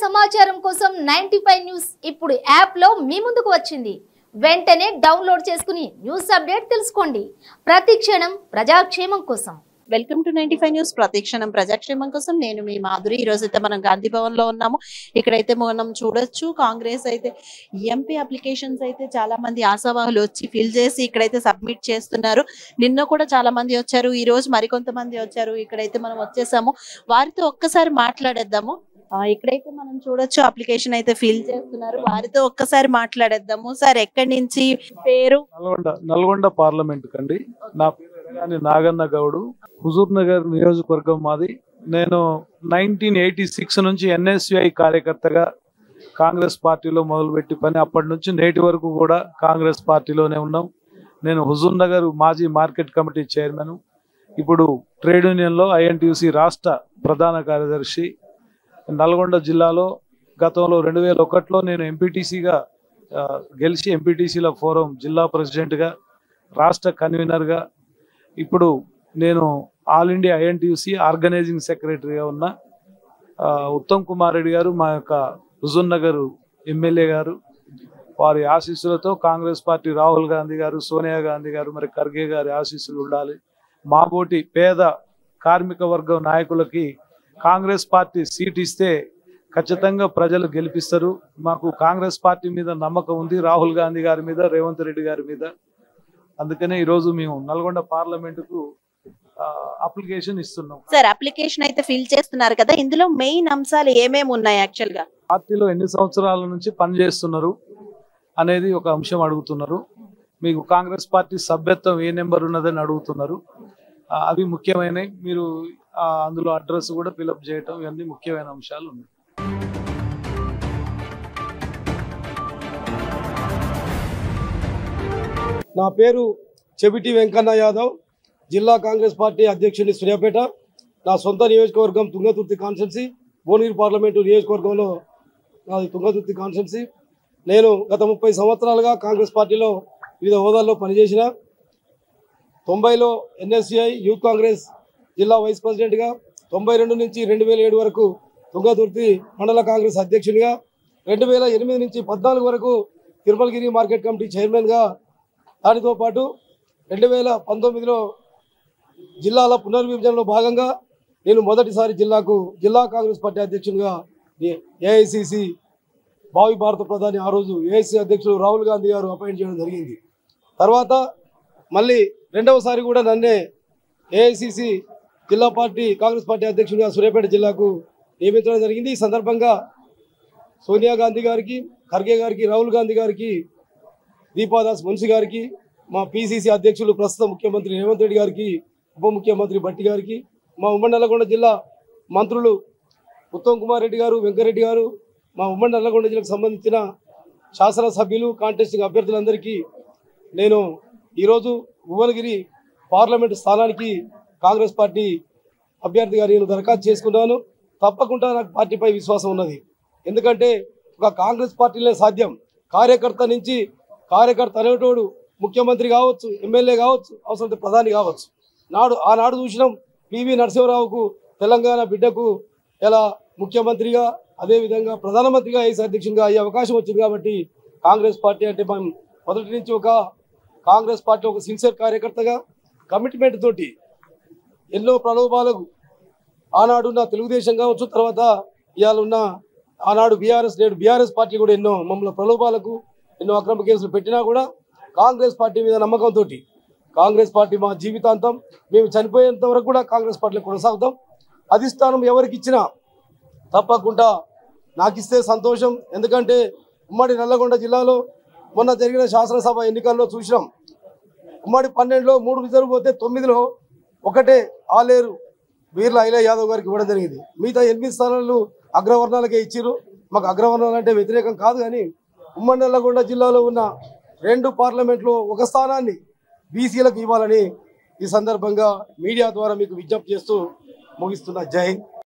సమాచారం కోసం 95 న్యూస్ ఇప్పుడు యాప్ లో మీ ముందుకు వచ్చింది. వెంటనే డౌన్లోడ్ చేసుకుని న్యూస్ అప్డేట్ తెలుసుకోండి. ప్రతి క్షణం ప్రజాక్షేమం కోసం. Welcome to 95 news. ప్రతిక్షణం ప్రజాక్షేమం కోసం నేను మీ మాధురి. ఈ రోజు అయితే మనం గాంధీ భవన్ లో ఉన్నాము. ఇక్కడైతే మనం చూడొచ్చు కాంగ్రెస్ అయితే ఎంపీ అప్లికేషన్స్ అయితే చాలా మంది ఆశావాహులు వచ్చి ఫిల్ చేసి ఇక్కడైతే సబ్మిట్ చేస్తున్నారు. నిన్న కూడా చాలా మంది వచ్చారు, ఈ రోజు మరికొంతమంది వచ్చారు. ఇక్కడైతే మనం వచ్చేసాము, వారితో ఒక్కసారి మాట్లాడేద్దాము. ఇక్కడైతే మనం చూడొచ్చు అప్లికేషన్ అయితే ఫిల్ చేస్తున్నారు, వారితో ఒక్కసారి మాట్లాడేద్దాము. సార్ ఎక్కడి నుంచి, పేరు? నల్గొండ పార్లమెంట్ కండి. నా పేరు నాగన్న గౌడు, హుజూర్ నగర్ నియోజకవర్గం మాది. నేను 1986 నుంచి NSUI కార్యకర్తగా కాంగ్రెస్ పార్టీలో మొదలుపెట్టి పని అప్పటి నుంచి నేటి వరకు కూడా కాంగ్రెస్ పార్టీలోనే ఉన్నాం. నేను హుజూర్ నగర్ మాజీ మార్కెట్ కమిటీ చైర్మన్, ఇప్పుడు ట్రేడ్ యూనియన్లో INTUC రాష్ట్ర ప్రధాన కార్యదర్శి. నల్గొండ జిల్లాలో గతంలో 2001లో నేను ఎంపీటీసీగా గెలిచి ఎంపీటీసీల ఫోరం జిల్లా ప్రెసిడెంట్గా, రాష్ట్ర కన్వీనర్గా, ఇప్పుడు నేను ఆల్ ఇండియా INTUC ఆర్గనైజింగ్ సెక్రటరీగా ఉన్న ఉత్తమ్ కుమార్ రెడ్డి గారు, మా యొక్క హుజూర్ నగర్ ఎమ్మెల్యే గారు, వారి ఆశీస్సులతో కాంగ్రెస్ పార్టీ రాహుల్ గాంధీ గారు, సోనియా గాంధీ గారు, మరి ఖర్గే గారి ఆశీస్సులు ఉండాలి. మాబోటి పేద కార్మిక వర్గం నాయకులకి కాంగ్రెస్ పార్టీ సీట్ ఇస్తే ఖచ్చితంగా ప్రజలు గెలిపిస్తారు. మాకు కాంగ్రెస్ పార్టీ మీద నమ్మకం ఉంది, రాహుల్ గాంధీ గారి మీద, రేవంత్ రెడ్డి గారి మీద. అందుకనే ఈరోజు మేము నల్గొండ పార్లమెంటుకు అప్లికేషన్ ఇస్తున్నాం. సార్ అప్లికేషన్ అయితే ఫిల్ చేస్తున్నారు కదా, ఇందులో మెయిన్ అంశాలు ఏమేమి ఉన్నాయి? యాక్చువల్ గా పార్టీలో ఎన్ని సంవత్సరాల నుంచి పనిచేస్తున్నారు అనేది ఒక అంశం అడుగుతున్నారు. మీకు కాంగ్రెస్ పార్టీ సభ్యత్వం ఏ నెంబర్ ఉన్నదని అడుగుతున్నారు. అవి ముఖ్యమైనవి. మీరు అందులో అడ్రస్ కూడా ఫిలప్ చేయటం, ఇవన్నీ ముఖ్యమైన అంశాలు ఉన్నాయి. నా పేరు చెవిటి వెంకన్న యాదవ్, జిల్లా కాంగ్రెస్ పార్టీ అధ్యక్షుని సూర్యాపేట. నా సొంత నియోజకవర్గం తుంగతుర్తి కాన్స్టిట్యున్సీ, భువనగిరి పార్లమెంటు నియోజకవర్గంలో నాది తుంగతుర్తి కాన్స్టిట్యున్సీ. నేను గత 30 సంవత్సరాలుగా కాంగ్రెస్ పార్టీలో వివిధ హోదాల్లో పనిచేసిన. 90లో NSUI యూత్ కాంగ్రెస్ జిల్లా వైస్ ప్రెసిడెంట్గా, 92 నుంచి 2007 వరకు తుంగతుర్తి మండల కాంగ్రెస్ అధ్యక్షునిగా, 2008 నుంచి 14 వరకు తిరుమలగిరి మార్కెట్ కమిటీ చైర్మన్గా, దానితో పాటు 2019లో జిల్లాల పునర్విభజనలో భాగంగా నేను మొదటిసారి జిల్లా కాంగ్రెస్ పార్టీ అధ్యక్షునిగా AICC భావి భారత ప్రధాని, ఆ రోజు AICC అధ్యక్షులు రాహుల్ గాంధీ గారు అపాయింట్ చేయడం జరిగింది. తర్వాత మళ్ళీ రెండవసారి కూడా నన్నే AICC జిల్లా కాంగ్రెస్ పార్టీ అధ్యక్షునిగా సూర్యాపేట జిల్లాకు నియమించడం జరిగింది. ఈ సందర్భంగా సోనియా గాంధీ గారికి, ఖర్గే గారికి, రాహుల్ గాంధీ గారికి, దీపాదాస్ మున్సి గారికి, మా PCC అధ్యక్షులు ప్రస్తుత ముఖ్యమంత్రి రేవంత్ రెడ్డి గారికి, ఉప ముఖ్యమంత్రి భట్టి గారికి, మా ఉమ్మడి నల్లగొండ జిల్లా మంత్రులు ఉత్తమ్ కుమార్ రెడ్డి గారు, వెంకరెడ్డి గారు, మా ఉమ్మడి నల్లగొండ జిల్లాకు సంబంధించిన శాసనసభ్యులు, కాంటెస్టింగ్ అభ్యర్థులందరికీ నేను ఈరోజు భువనగిరి పార్లమెంటు స్థానానికి కాంగ్రెస్ పార్టీ అభ్యర్థిగా నేను దరఖాస్తు చేసుకున్నాను. తప్పకుండా నాకు పార్టీపై విశ్వాసం ఉన్నది. ఎందుకంటే ఒక కాంగ్రెస్ పార్టీలే సాధ్యం. కార్యకర్త అనేటోడు ముఖ్యమంత్రి కావచ్చు, ఎమ్మెల్యే కావచ్చు, అవసరం ప్రధాని కావచ్చు. ఆనాడు చూసినాం PV నరసింహరావుకు, తెలంగాణ బిడ్డకు ఎలా ముఖ్యమంత్రిగా, అదేవిధంగా ప్రధానమంత్రిగా, AICC అధ్యక్షునిగా అయ్యే అవకాశం వచ్చింది. కాబట్టి కాంగ్రెస్ పార్టీ అంటే మనం మొదటి నుంచి కాంగ్రెస్ పార్టీ ఒక సిన్సియర్ కార్యకర్తగా, కమిట్మెంట్ తోటి ఎన్నో ప్రలోభాలకు ఆనాడున్న తెలుగుదేశం కావచ్చు, తర్వాత ఇవాళ ఉన్న ఆనాడు బీఆర్ఎస్ పార్టీ కూడా ఎన్నో మమ్మల్ని ప్రలోభాలకు, ఎన్నో అక్రమ కేసులు పెట్టినా కూడా కాంగ్రెస్ పార్టీ మీద నమ్మకంతో కాంగ్రెస్ పార్టీ మా జీవితాంతం, మేము చనిపోయేంత వరకు కూడా కాంగ్రెస్ పార్టీలో కొనసాగుతాం. అధిష్టానం ఎవరికి ఇచ్చినా తప్పకుండా నాకు ఇస్తే సంతోషం. ఎందుకంటే ఉమ్మడి నల్లగొండ జిల్లాలో మొన్న జరిగిన శాసనసభ ఎన్నికల్లో చూసినాం. ఉమ్మడి 12లో 3 రిజర్వ్ పోతే 9లో ఒకటే ఆలేరు వీర్ల ఐలయ్య యాదవ్ గారికి ఇవ్వడం జరిగింది. మిగతా 8 స్థానాలు అగ్రవర్ణాలకే ఇచ్చిరు. మాకు అగ్రవర్ణాలు అంటే వ్యతిరేకం కాదు, కానీ ఉమ్మడి నల్లగొండ జిల్లాలో ఉన్న 2 పార్లమెంట్లో ఒక స్థానాన్ని బీసీలకు ఇవ్వాలని ఈ సందర్భంగా మీడియా ద్వారా మీకు విజ్ఞప్తి చేస్తూ ముగిస్తున్నా. జై హింద్.